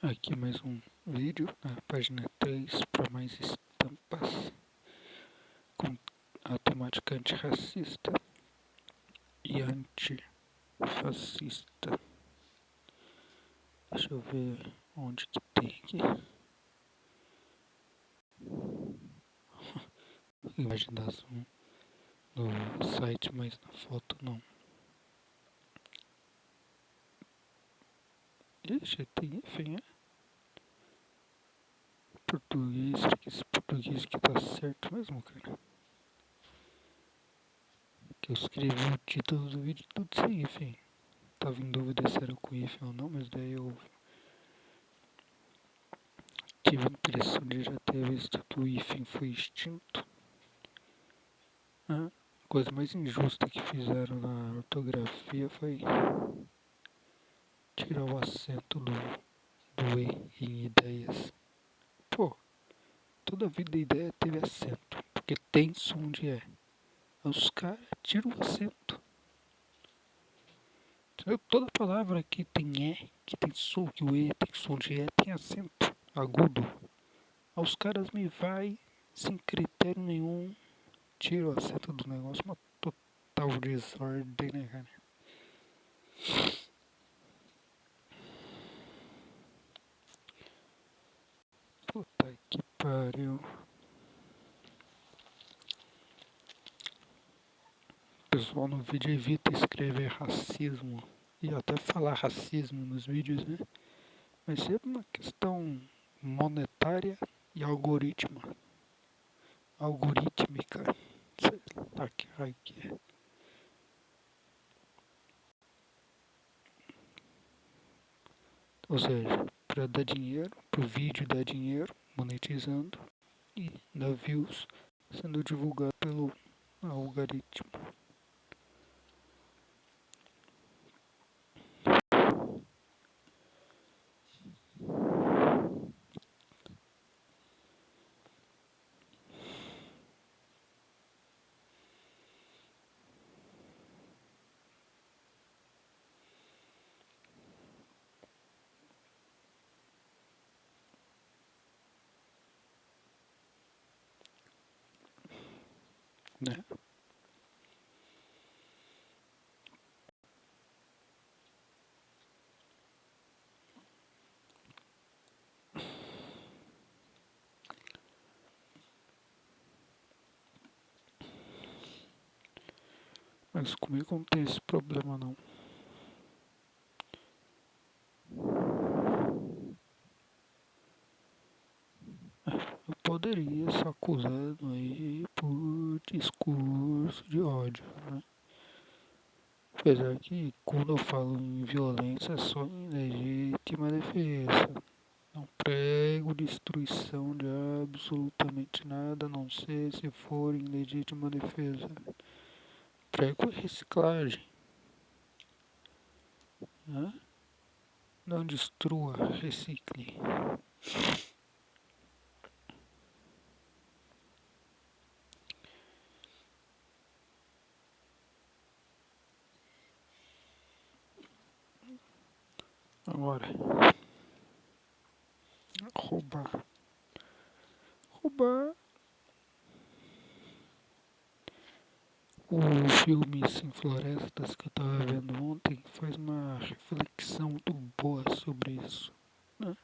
Aqui mais um vídeo na página 3 para mais estampas com a temática antirracista e antifascista. Deixa eu ver onde que tem aqui. Imagem da Zoom no site, mas na foto não. Ixi, tem, enfim, português, será que esse português que tá certo mesmo, cara? Que eu escrevi o título do vídeo tudo sem hífen. Tava em dúvida se era com hífen ou não, mas daí eu tive a impressão de já ter visto que o hífen foi extinto. A coisa mais injusta que fizeram na ortografia foi tirar o acento do E em ideias. Pô, toda a vida a ideia teve acento, porque tem som de E. Os caras tiram o acento. Toda palavra que tem E, que tem som, que o E tem som de E, tem acento agudo. Os caras me vai sem critério nenhum, tira o acento do negócio, uma total desordem, né, cara? Puta que pariu. O pessoal no vídeo evita escrever racismo e até falar racismo nos vídeos, né? Mas é uma questão monetária e algorítmica. Sei lá que raio que é. Ou seja, para dar dinheiro, pro vídeo dar dinheiro, monetizando e dar views sendo divulgado pelo algoritmo. Né? Mas comigo não tem esse problema não. Eu poderia ser acusado aí por discurso de ódio, né? Apesar que quando eu falo em violência é só em legítima defesa. Não prego destruição de absolutamente nada, a não ser se for em legítima defesa. Prego reciclagem. Né? Não destrua, recicle. Agora, roubar. Roubar. O filme Sem Florestas que eu tava vendo ontem faz uma reflexão muito boa sobre isso. Né?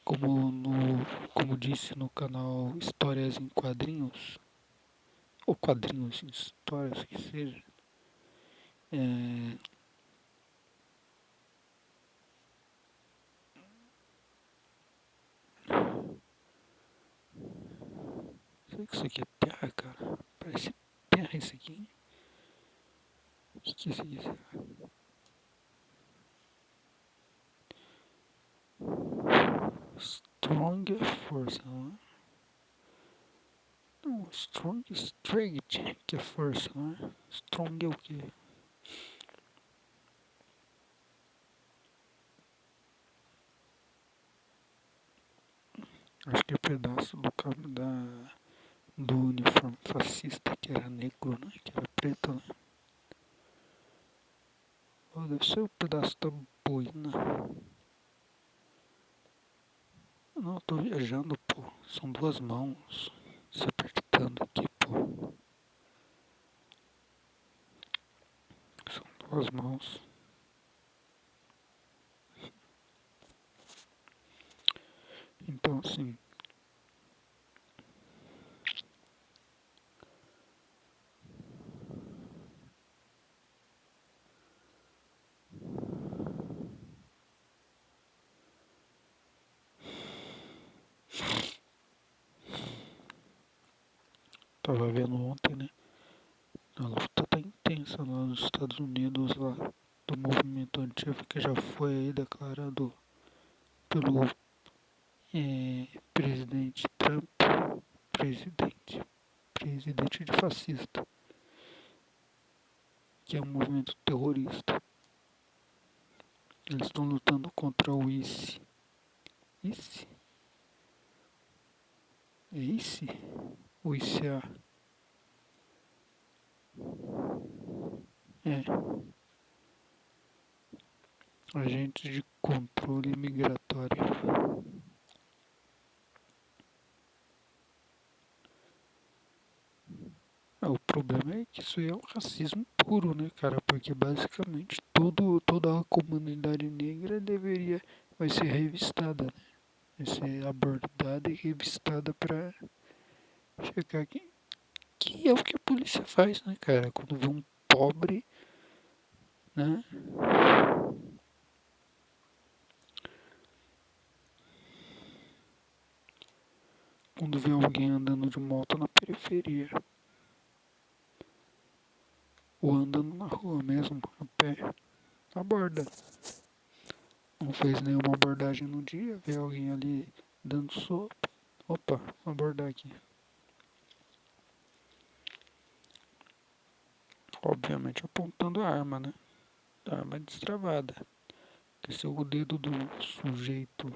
Como disse no canal Histórias em Quadrinhos, ou Quadrinhos em Histórias, que seja, será que isso aqui é terra, cara? Parece terra isso aqui, hein? O que é isso aqui? Strong é força, não é? Não, strong é strength, que é força, não é? Strong é o quê? Acho que é pedaço do uniforme fascista, que era negro, né? Que era preto, né? Ou deve ser um pedaço da boina. Não, eu tô viajando, pô. São duas mãos se apertando aqui, pô. São duas mãos. Então, assim, tava vendo ontem, né? A luta tá intensa lá nos Estados Unidos, lá do movimento Antifa, que já foi aí declarado pelo presidente Trump, presidente, presidente de fascista, que é um movimento terrorista. Eles estão lutando contra o ICE. ICE? É ICE? O ICA? É, Agentes de Controle Migratório. O problema é que isso aí é um racismo puro, né, cara? Porque basicamente toda a comunidade negra vai ser revistada, né? Vai ser abordada e revistada pra checar aqui. Que é o que a polícia faz, né, cara? Quando vê um pobre, né? Quando vê alguém andando de moto na periferia. Ou andando na rua mesmo, a pé. Aborda. Não fez nenhuma abordagem no dia, vê alguém ali dando sopa. Opa, vou abordar aqui. Obviamente apontando a arma, né? A arma destravada. Porque se o dedo do sujeito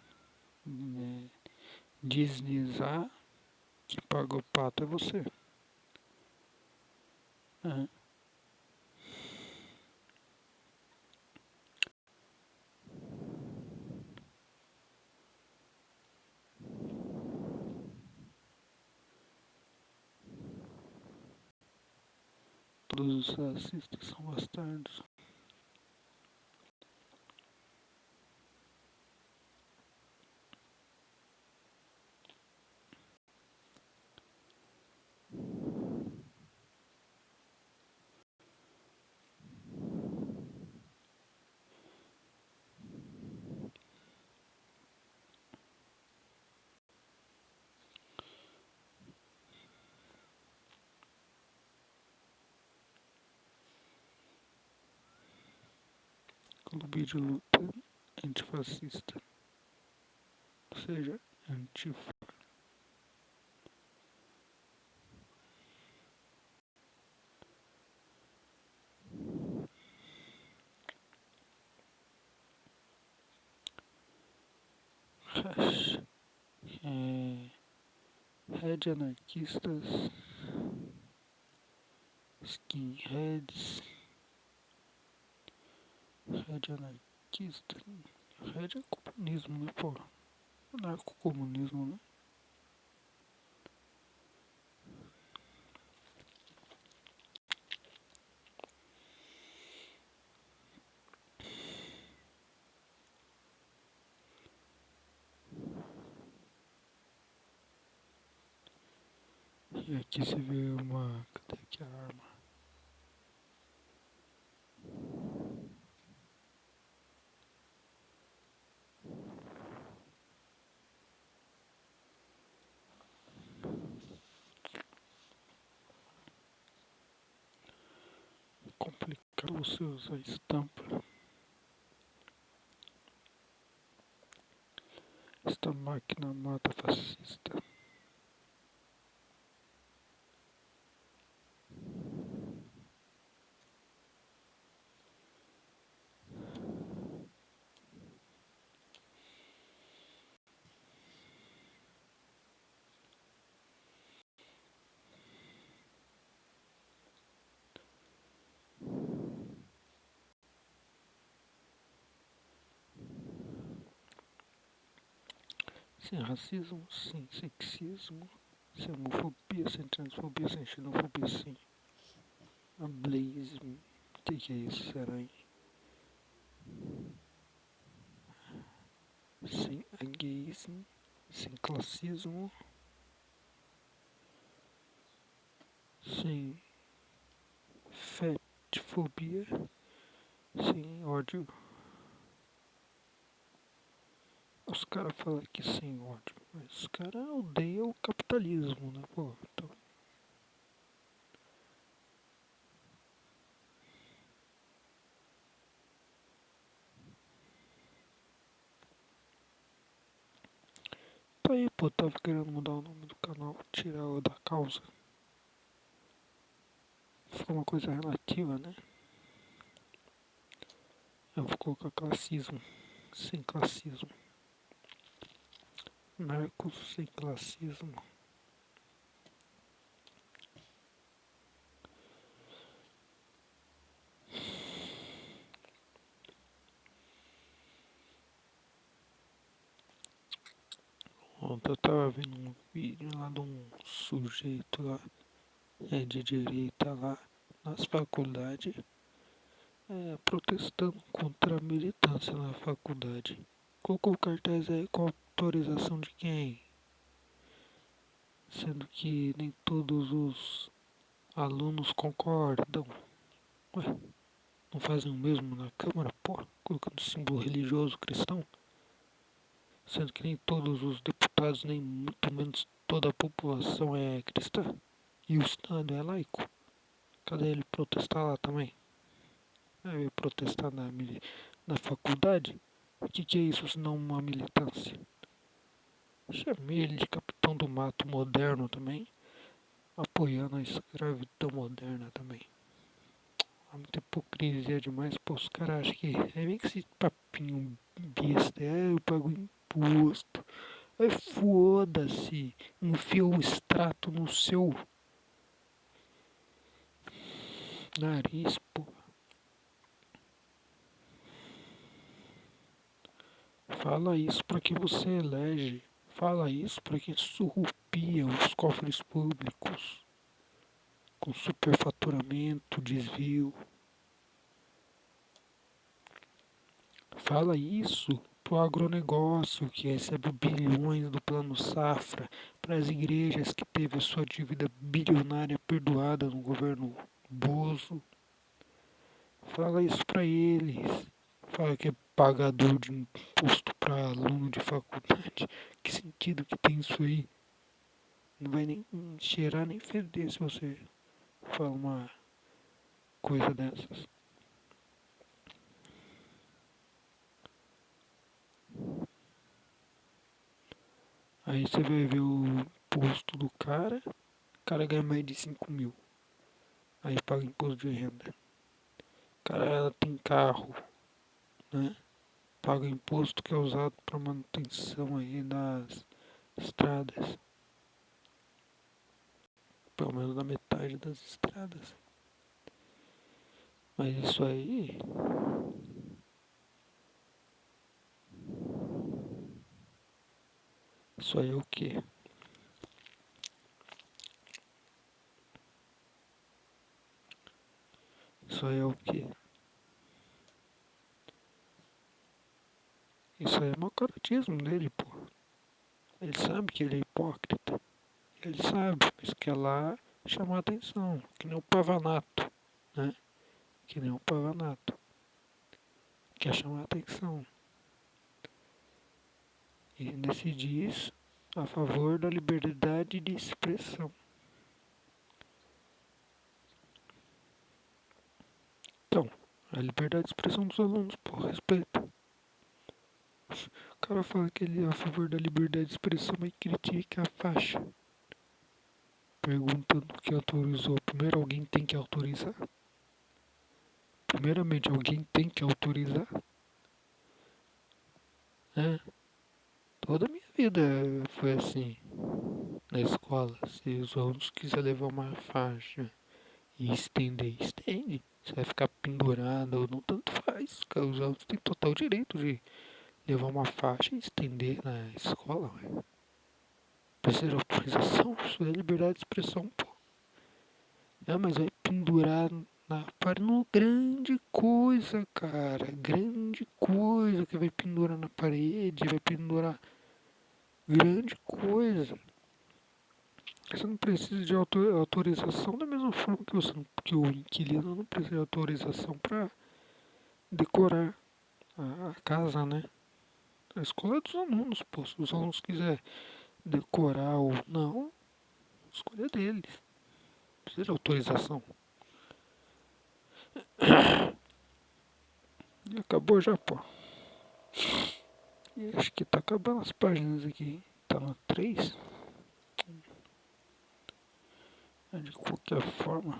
deslizar, quem paga o pato é você. É. Todos os racistas são bastardos. Clube de luta antifascista. Ou seja, antifa. Red anarquistas, skinheads, red anarquista, red é comunismo, né, pô? Anarcocomunismo, né? E aqui você vê uma. Cadê aqui a arma? Complicado você usar estampa. Esta máquina mata fascista. sem racismo, sem sexismo, sem homofobia, sem transfobia, sem xenofobia, sem ableismo. O que é isso, será, hein? Sem ageísmo, sem classismo, sem fetfobia, sem ódio. Os caras falam que sem ódio, mas os caras odeiam o capitalismo, né, pô? Então, tá aí, pô, tava querendo mudar o nome do canal, tirar o da causa. Ficou uma coisa relativa, né? Eu vou colocar classismo, sem classismo. Narcos sem classismo. Ontem eu tava vendo um vídeo lá de um sujeito lá, de direita lá, nas faculdades, protestando contra a militância na faculdade. Colocou o cartaz aí com autorização de quem? Sendo que nem todos os alunos concordam. Ué, não fazem o mesmo na Câmara, pô, colocando símbolo religioso cristão? Sendo que nem todos os deputados, nem muito menos toda a população é cristã. E o Estado é laico. Cadê ele protestar lá também? Ele protestar na faculdade? O que é isso senão uma militância? Chamei ele de capitão do mato moderno também, apoiando a escravidão moderna também. Há muita hipocrisia demais, pô, os caras acham que é bem que esse papinho besta, eu pago imposto. Aí foda-se, enfia o extrato no seu nariz, pô. Fala isso pra que você elege. Fala isso pra que surrupia os cofres públicos com superfaturamento, desvio. Fala isso pro agronegócio que recebe bilhões do Plano Safra, para as igrejas que teve a sua dívida bilionária perdoada no governo Bozo. Fala isso para eles. Fala que é pagador de imposto para aluno de faculdade. Que sentido que tem isso aí? Não vai nem cheirar nem feder se você fala uma coisa dessas. Aí você vai ver o imposto do cara. O cara ganha mais de 5 mil. Aí paga imposto de renda. O cara tem carro, né? Paga imposto que é usado para manutenção aí das estradas. Pelo menos na metade das estradas. Mas isso aí é o quê? Isso aí é o quê? Isso aí é mau caratismo dele, pô. Ele sabe que ele é hipócrita. Ele sabe, mas quer lá chamar atenção. Que nem o Pavanato, né? Que nem o Pavanato. Quer chamar atenção. E ainda se diz a favor da liberdade de expressão. Então, a liberdade de expressão dos alunos, pô, respeita. O cara fala que ele é a favor da liberdade de expressão, mas critica a faixa. Perguntando quem autorizou. Primeiro alguém tem que autorizar. Primeiramente alguém tem que autorizar. É, toda a minha vida foi assim. Na escola, se os alunos quiserem levar uma faixa e estender, estende. Você vai ficar pendurado ou não, tanto faz. Os alunos têm total direito de levar uma faixa e estender na escola, ué. Precisa de autorização? Isso é liberdade de expressão, pô. Mas vai pendurar na parede. Não, grande coisa, cara. Grande coisa que vai pendurar na parede, vai pendurar. Grande coisa. Você não precisa de autorização da mesma forma que, que o inquilino não precisa de autorização para decorar a casa, né? A escola é dos alunos, pô. Se os alunos quiserem decorar ou não, escolha deles. Não precisa de autorização. E acabou já, pô. E acho que tá acabando as páginas aqui. Tá no 3. De qualquer forma.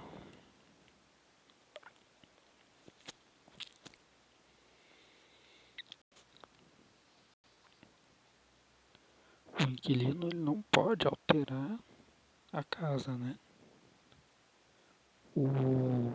O inquilino ele não pode alterar a casa, né? O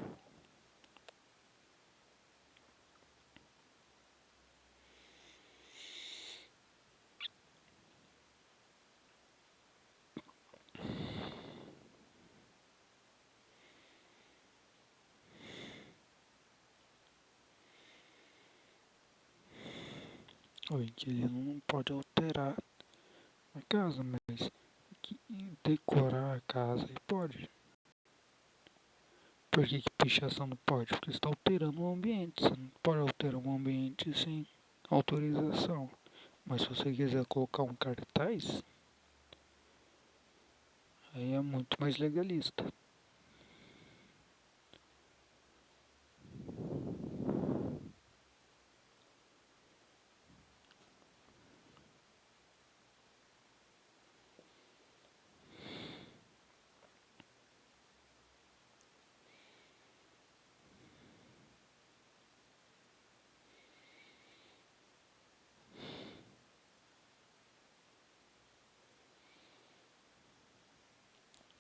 O inquilino não pode alterar a casa, mas decorar a casa ele pode. Por que pichação não pode? Porque você está alterando o ambiente. Você não pode alterar um ambiente sem autorização. Mas se você quiser colocar um cartaz, aí é muito mais legalista.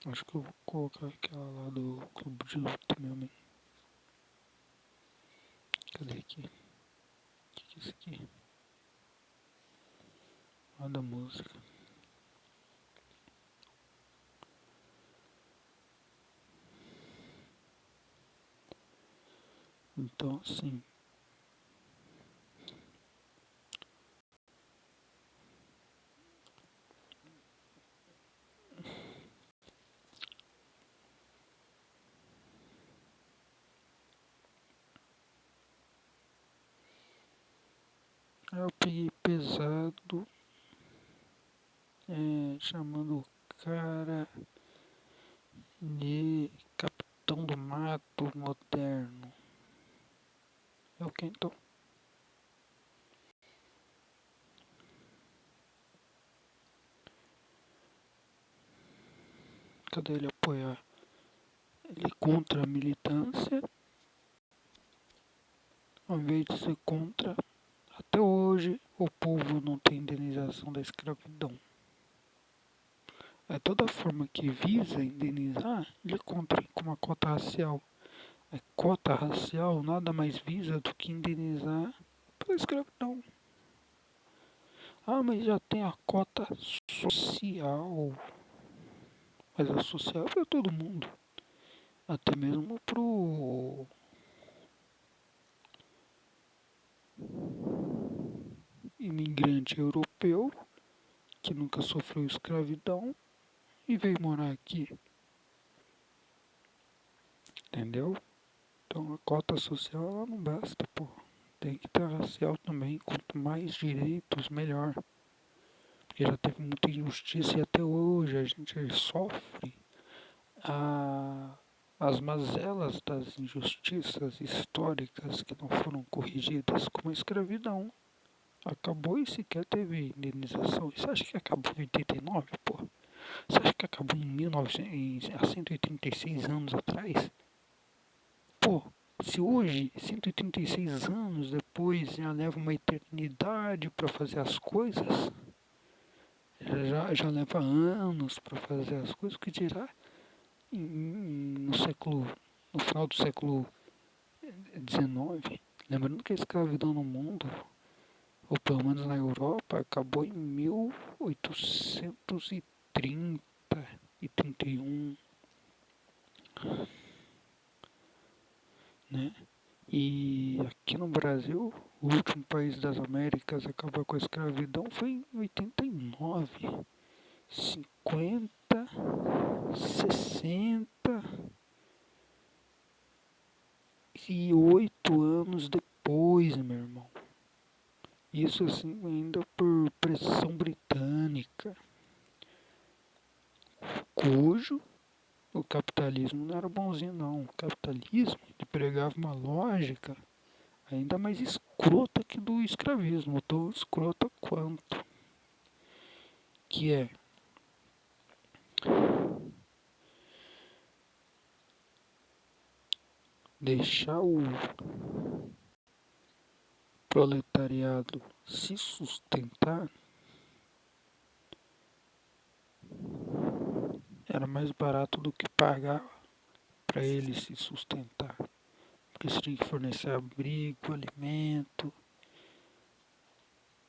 Acho que eu vou colocar aquela lá do Clube de Luta mesmo. Cadê aqui? O que é isso aqui? Lá da música. Então assim. Eu peguei pesado, chamando o cara de Capitão do Mato Moderno. É o que então? Cadê ele apoiar? Ele é contra a militância, ao invés de ser contra. Até hoje o povo não tem indenização da escravidão. É toda forma que visa indenizar, ele é contra, como a cota racial. A cota racial nada mais visa do que indenizar pela escravidão. Mas já tem a cota social. Mas a social é para todo mundo. Até mesmo pro imigrante europeu que nunca sofreu escravidão e veio morar aqui. Entendeu? Então a cota social ela não basta, pô. Tem que ter racial também. Quanto mais direitos, melhor. Porque já teve muita injustiça e até hoje a gente sofre as mazelas das injustiças históricas que não foram corrigidas, como a escravidão. Acabou e sequer teve indenização. Você acha que acabou em 89, pô? Você acha que acabou em 1900, há 186 anos atrás? Pô, se hoje, 186 anos depois, já leva uma eternidade para fazer as coisas, já leva anos para fazer as coisas, o que dirá no final do século XIX, lembrando que a escravidão no mundo, ou pelo menos na Europa, acabou em 1830 e 31, né? E aqui no Brasil, o último país das Américas a acabar com a escravidão foi em 89, 50, 68 anos depois, meu irmão. Isso assim ainda por pressão britânica, cujo o capitalismo não era bonzinho não. O capitalismo ele pregava uma lógica ainda mais escrota que do escravismo, tão escrota quanto, que é deixar o proletariado se sustentar era mais barato do que pagar para ele se sustentar. Porque você tinha que fornecer abrigo, alimento,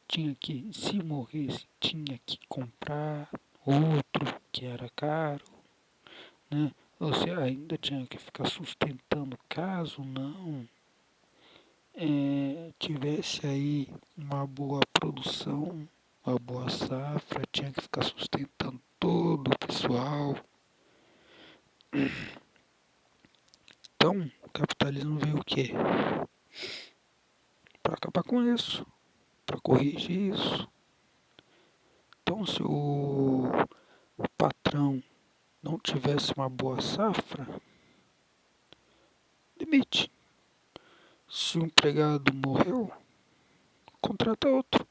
tinha que, se morresse, tinha que comprar outro que era caro, né? Você ainda tinha que ficar sustentando caso não tivesse aí uma boa produção, uma boa safra, tinha que ficar sustentando todo o pessoal. Então, o capitalismo veio o quê? Para acabar com isso, para corrigir isso. Então, se o patrão não tivesse uma boa safra, demite. Se o empregado morreu, contrata outro.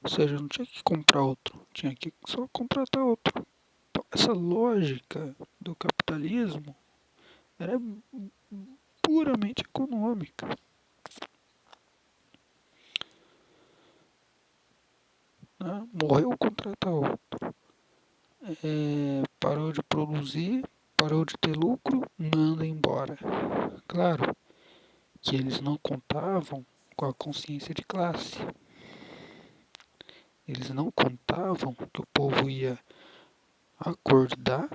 Ou seja, não tinha que comprar outro, tinha que só contratar outro. Então, essa lógica do capitalismo era puramente econômica. Né? Morreu, contrata outro. Parou de produzir, parou de ter lucro, manda embora. Claro que eles não contavam com a consciência de classe. Eles não contavam que o povo ia acordar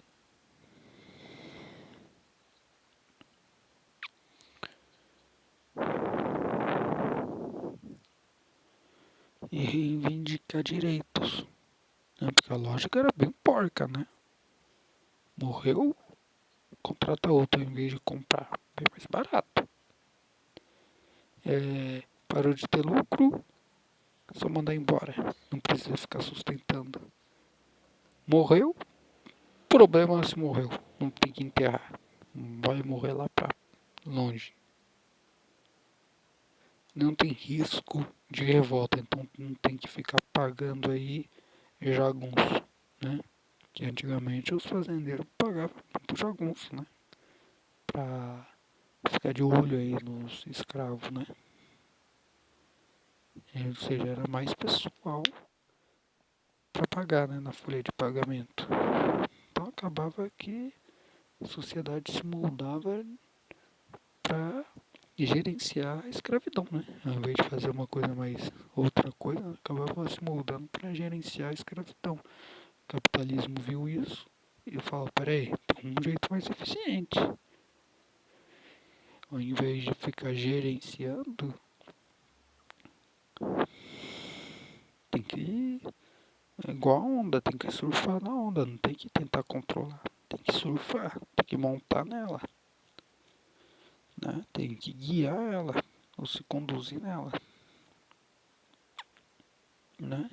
e reivindicar direitos. Né? Porque a lógica era bem porca, né? Morreu, contrata outro em vez de comprar. Bem mais barato. Parou de ter lucro, só mandar embora. Não precisa ficar sustentando. Morreu, problema se morreu. Não tem que enterrar. Vai morrer lá pra longe. Não tem risco de revolta, então não tem que ficar pagando aí jagunço, né? Que antigamente os fazendeiros pagavam muito jagunço, né? Pra ficar de olho aí nos escravos, né? Ou seja, era mais pessoal para pagar, né? Na folha de pagamento. Então acabava que a sociedade se moldava para gerenciar a escravidão, né? Ao invés de fazer uma coisa mais outra coisa, acabava se moldando para gerenciar a escravidão. O capitalismo viu isso e falou, peraí, tem um jeito mais eficiente. Ao invés de ficar gerenciando, tem que. É igual a onda, tem que surfar na onda, não tem que tentar controlar. Tem que surfar, tem que montar nela. Né? Tem que guiar ela, ou se conduzir nela. Né?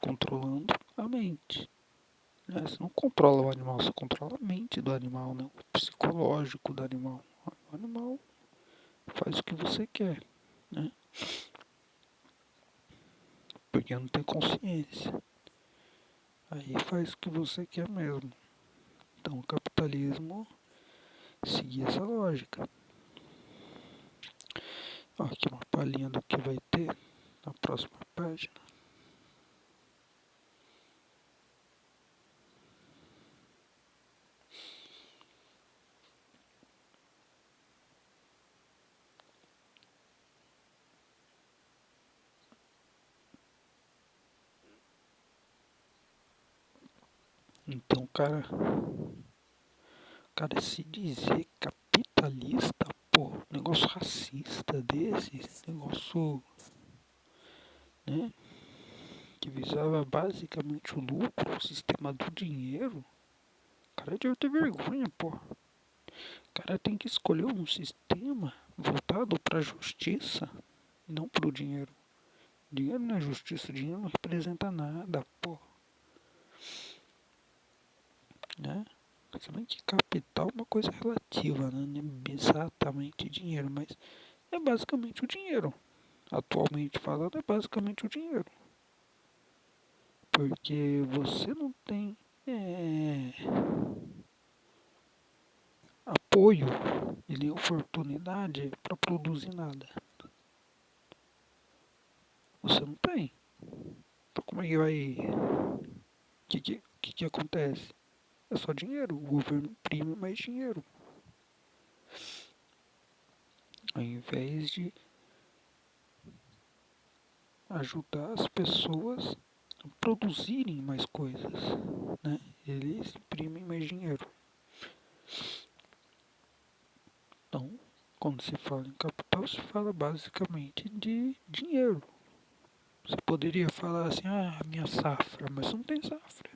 Controlando a mente. Né? Você não controla o animal, você controla a mente do animal, né? O psicológico do animal. O animal faz o que você quer. Né? Porque não tem consciência. Aí faz o que você quer mesmo. Então o capitalismo seguia essa lógica. Ó, aqui uma palhinha do que vai ter na próxima página. Então, cara, se dizer capitalista, pô, negócio racista desse, negócio, né, que visava basicamente o lucro, o sistema do dinheiro, o cara deve ter vergonha, pô. O cara tem que escolher um sistema voltado para a justiça, não para o dinheiro. Dinheiro não é justiça, dinheiro não representa nada, pô. Né? Se bem que capital é uma coisa relativa, né? Não é exatamente dinheiro, mas é basicamente o dinheiro. Atualmente falando, é basicamente o dinheiro. Porque você não tem apoio e nem oportunidade para produzir nada. Você não tem. Então como é que vai. O que acontece? É só dinheiro. O governo imprime mais dinheiro. Ao invés de ajudar as pessoas a produzirem mais coisas, né? Eles imprimem mais dinheiro. Então, quando se fala em capital, se fala basicamente de dinheiro. Você poderia falar assim, a minha safra, mas não tem safra.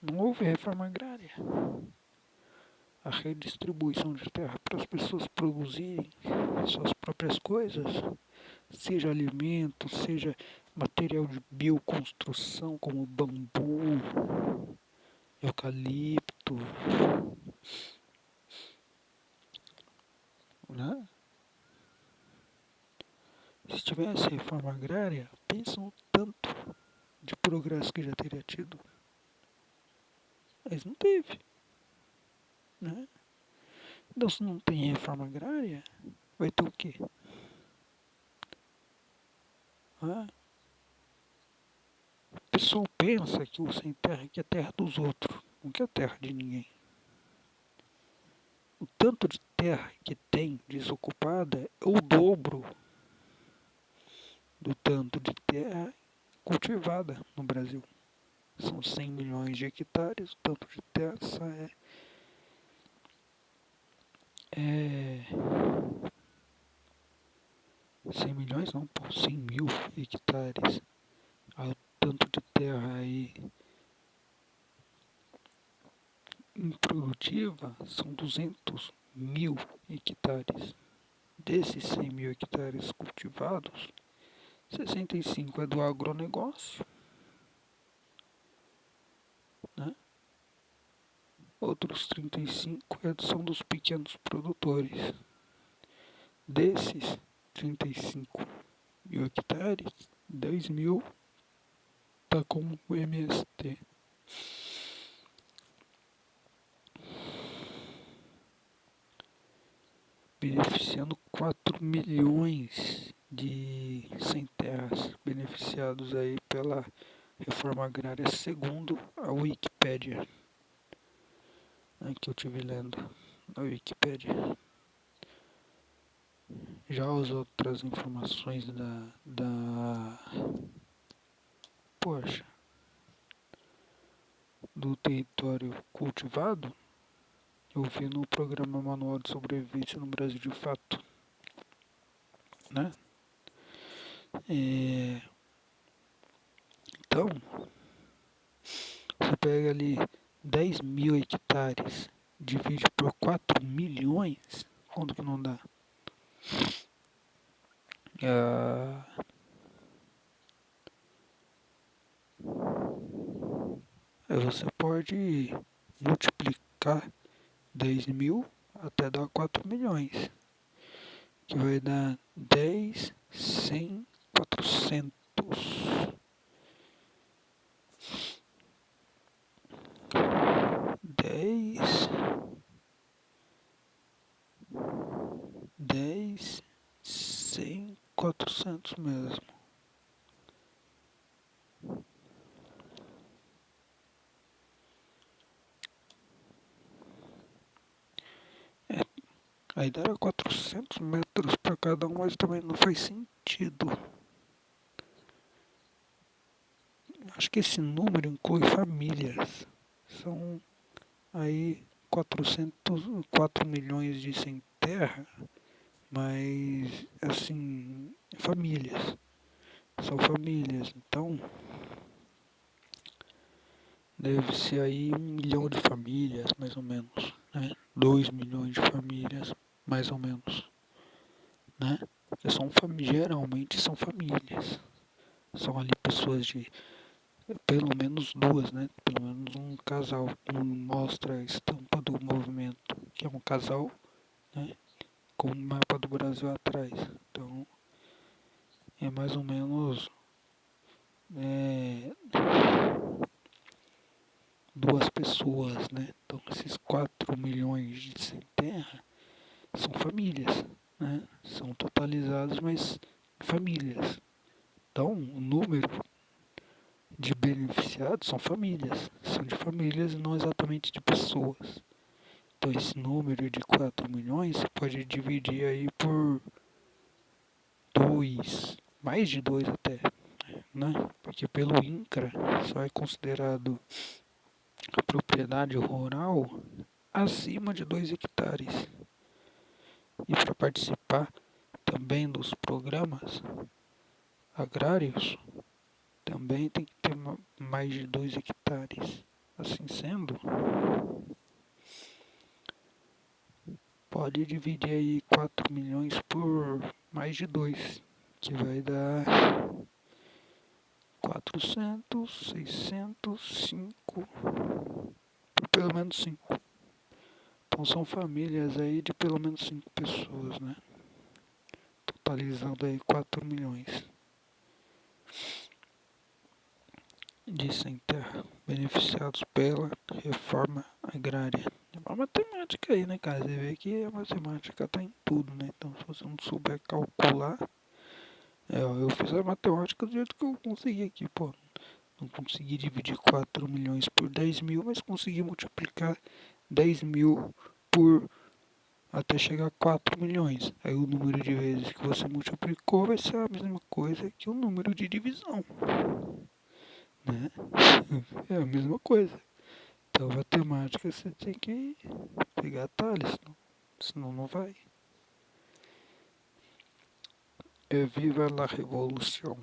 Não houve reforma agrária. A redistribuição de terra para as pessoas produzirem suas próprias coisas, seja alimento, seja material de bioconstrução como bambu, eucalipto, né? Se tivesse reforma agrária, pensa no tanto de progresso que já teria tido. Mas não teve, né? Então se não tem reforma agrária, vai ter o quê? Ah, o pessoal pensa que o sem terra aqui é terra dos outros, não que é terra de ninguém. O tanto de terra que tem desocupada é o dobro do tanto de terra cultivada no Brasil. São 100 milhões de hectares, o tanto de terra é 100 milhões não, pô, 100 mil hectares. O tanto de terra aí improdutiva são 200 mil hectares. Desses 100 mil hectares cultivados, 65 é do agronegócio, né? Outros 35 são dos pequenos produtores. Desses 35 mil hectares, 10 mil está com o MST. Beneficiando 4 milhões de sem terras beneficiados aí pela reforma agrária, segundo a Wikipédia, né, que eu tive lendo na Wikipédia. Já as outras informações poxa, do território cultivado, eu vi no programa Manual de Sobrevivência no Brasil de Fato, né? Então, você pega ali 10 mil hectares, divide por 4 milhões, quanto que não dá? Aí você pode multiplicar 10 mil até dar 4 milhões, que vai dar 10, 100, 400. 10, 10, 100, 400 mesmo. Aí dá 400 metros para cada um, mas também não faz sentido. acho que esse número inclui famílias. São aí 4 milhões de sem terra, mas assim, famílias. São famílias, então deve ser aí 1 milhão de famílias, mais ou menos, né? 2 milhões de famílias, mais ou menos, né? Porque geralmente são famílias. São ali pessoas de pelo menos duas, né? Pelo menos um casal. Mostra a estampa do movimento, que é um casal, né? Com o mapa do Brasil atrás. Então, é mais ou menos é, duas pessoas, né? Então, esses 4 milhões de sem terra são famílias, né? São totalizados, mas famílias. Então, o número de beneficiados são famílias, são de famílias e não exatamente de pessoas. Então esse número de 4 milhões você pode dividir aí por 2, mais de 2 até, né? Porque pelo INCRA só é considerado a propriedade rural acima de 2 hectares. E para participar também dos programas agrários, também tem que ter mais de 2 hectares. Assim sendo, pode dividir aí 4 milhões por mais de 2, que vai dar 400, 600, 5, por pelo menos 5. Então são famílias aí de pelo menos 5 pessoas, né? Totalizando aí 4 milhões de sem terra beneficiados pela reforma agrária. É uma matemática aí, né, cara? Você vê que a matemática tá em tudo, né? Então se você não souber calcular, eu fiz a matemática do jeito que eu consegui aqui, pô. Não consegui dividir 4 milhões por 10 mil, mas consegui multiplicar 10 mil por até chegar a 4 milhões. Aí o número de vezes que você multiplicou vai ser a mesma coisa que o número de divisão, né? É a mesma coisa. Então, matemática você tem que pegar atalhos, senão não vai. Viva la revolução!